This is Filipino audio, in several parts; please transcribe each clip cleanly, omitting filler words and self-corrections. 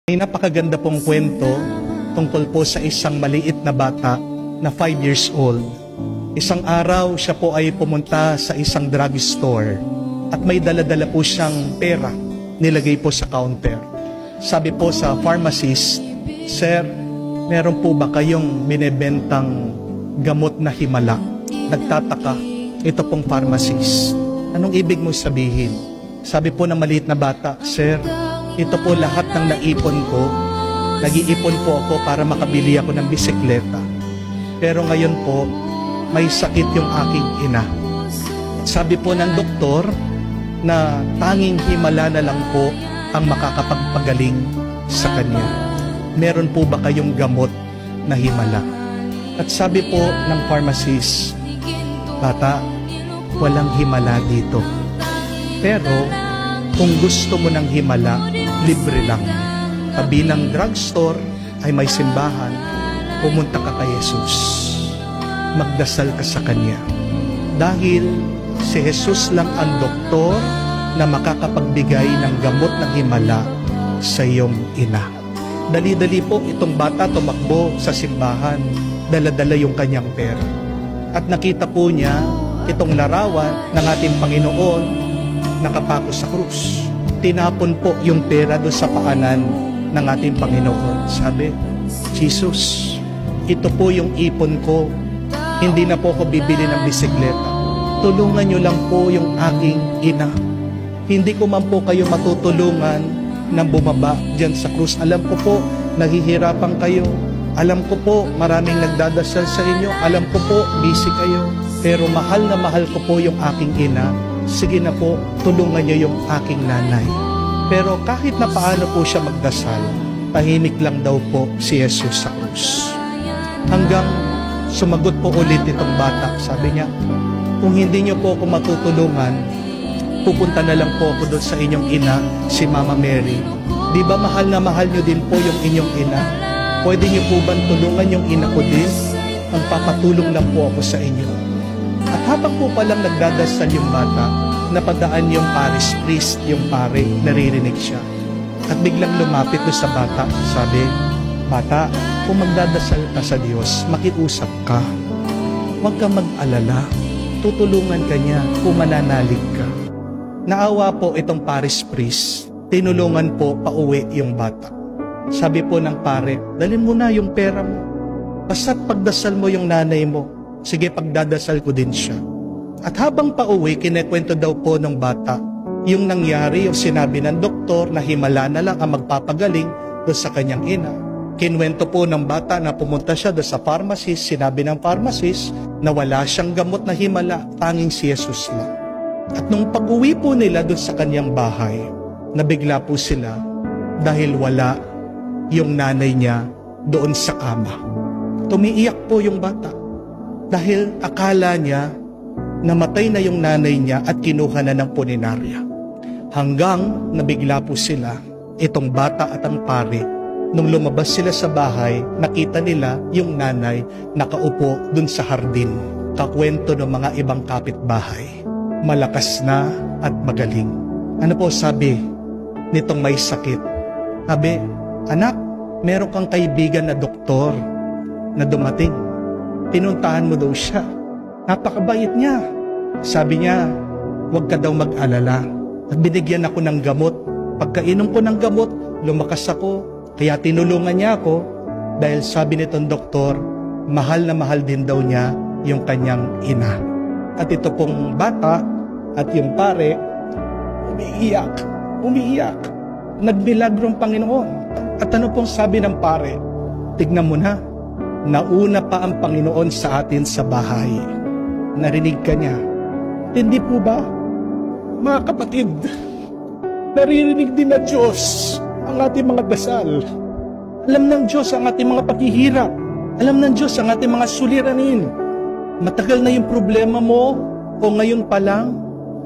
May napakaganda pong kwento tungkol po sa isang maliit na bata na 5 years old. Isang araw, siya po ay pumunta sa isang drugstore at may dala-dala po siyang pera, nilagay po sa counter. Sabi po sa pharmacist, "Sir, meron po ba kayong binebentang gamot na himala?" Nagtataka, ito pong pharmacist. Anong ibig mo sabihin? Sabi po ng maliit na bata, "Sir, ito po lahat ng naipon ko. Nag-iipon po ako para makabili ako ng bisikleta. Pero ngayon po, may sakit yung aking ina." Sabi po ng doktor na tanging himala na lang po ang makakapagpagaling sa kanya. Meron po ba kayong gamot na himala? At sabi po ng pharmacist, "Bata, walang himala dito. Pero kung gusto mo ng himala, libre lang. Tabi ng drugstore ay may simbahan. Pumunta ka kay Jesus. Magdasal ka sa Kanya. Dahil si Jesus lang ang doktor na makakapagbigay ng gamot ng himala sa iyong ina." Dali-dali po itong bata tumakbo sa simbahan. Dala-dala yung kanyang pera. At nakita po niya itong larawan ng ating Panginoon nakapako sa krus. Tinapon po yung pera doon sa paanan ng ating Panginoon. Sabi, "Jesus, ito po yung ipon ko. Hindi na po ako bibili ng bisikleta. Tulungan niyo lang po yung aking ina. Hindi ko man po kayo matutulungan na bumaba dyan sa krus. Alam ko po, naghihirapan kayo. Alam ko po, maraming nagdadasal sa inyo. Alam ko po, busy kayo. Pero mahal na mahal ko po yung aking ina. Sige na po, tulungan niyo yung aking nanay." Pero kahit na paano po siya magdasal, tahimik lang daw po si Jesus sa krus. Hanggang sumagot po ulit itong bata. Sabi niya, "Kung hindi niyo po ako matutulungan, pupunta na lang po ako doon sa inyong ina, si Mama Mary. Di ba mahal na mahal niyo din po yung inyong ina? Pwede niyo po ba tulungan yung ina ko din? Magpapatulong lang po ako sa inyo." At habang po palang nagdadasal yung bata, napadaan yung parish priest, yung pare, naririnig siya. At biglang lumapit doon sa bata, sabi, "Bata, kung magdadasal ka sa Diyos, makiusap ka. Huwag kang mag-alala. Tutulungan ka niya kung mananalig ka." Naawa po itong parish priest, tinulungan po pauwi yung bata. Sabi po ng pare, "Dalhin mo na yung pera mo. Basta't pagdasal mo yung nanay mo. Sige, pagdadasal ko din siya." At habang pauwi, kinekwento daw po ng bata yung nangyari, yung sinabi ng doktor na himala na lang ang magpapagaling doon sa kanyang ina. Kinwento po ng bata na pumunta siya doon sa pharmacist. Sinabi ng pharmacist na wala siyang gamot na himala, tanging si Jesus lang. At nung pag-uwi po nila doon sa kanyang bahay, nabigla po sila dahil wala yung nanay niya doon sa kama. Tumiiyak po yung bata dahil akala niya namatay na yung nanay niya at kinuha na ng punerarya. Hanggang nabigla po sila, itong bata at ang pare. Nung lumabas sila sa bahay, nakita nila yung nanay nakaupo dun sa hardin. Kakwento ng mga ibang kapitbahay. Malakas na at magaling. Ano po sabi nitong may sakit? Sabi, "Anak, meron kang kaibigan na doktor na dumating. Pinuntahan mo daw siya. Napakabait niya. Sabi niya, huwag ka daw mag-alala. At binigyan ako ng gamot. Pagkainom ko ng gamot, lumakas ako. Kaya tinulungan niya ako dahil sabi nitong doktor, mahal na mahal din daw niya yung kanyang ina." At ito pong bata at yung pare, umiiyak. Nagmilagrong Panginoon. At ano pong sabi ng pare? "Tignan mo na, nauna pa ang Panginoon sa atin sa bahay." Narinig ka niya. Hindi po ba? Mga kapatid, naririnig din na Diyos ang ating mga dasal. Alam ng Diyos ang ating mga paghihirap. Alam ng Diyos ang ating mga suliranin. Matagal na yung problema mo o ngayon pa lang,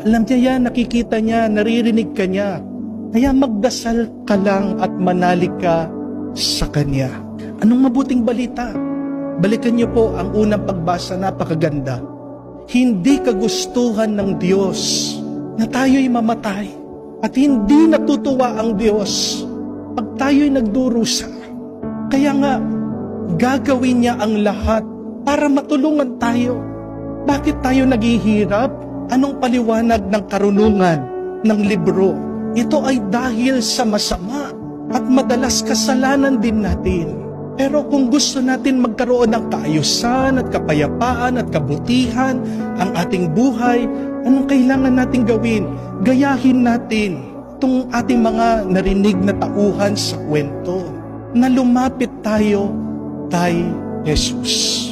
alam niya yan, nakikita niya, naririnig ka niya. Kaya magdasal ka lang at manalig ka sa Kanya. Anong mabuting balita? Balikan niyo po ang unang pagbasa, napakaganda. Hindi kagustuhan ng Diyos na tayo'y mamatay. At hindi natutuwa ang Diyos kapag tayo'y nagdurusa. Kaya nga, gagawin niya ang lahat para matulungan tayo. Bakit tayo naghihirap? Anong paliwanag ng karunungan ng libro? Ito ay dahil sa masama at madalas kasalanan din natin. Pero kung gusto natin magkaroon ng kaayusan at kapayapaan at kabutihan ang ating buhay, anong kailangan natin gawin? Gayahin natin itong ating mga narinig na tauhan sa kwento na lumapit tayo kay Jesus.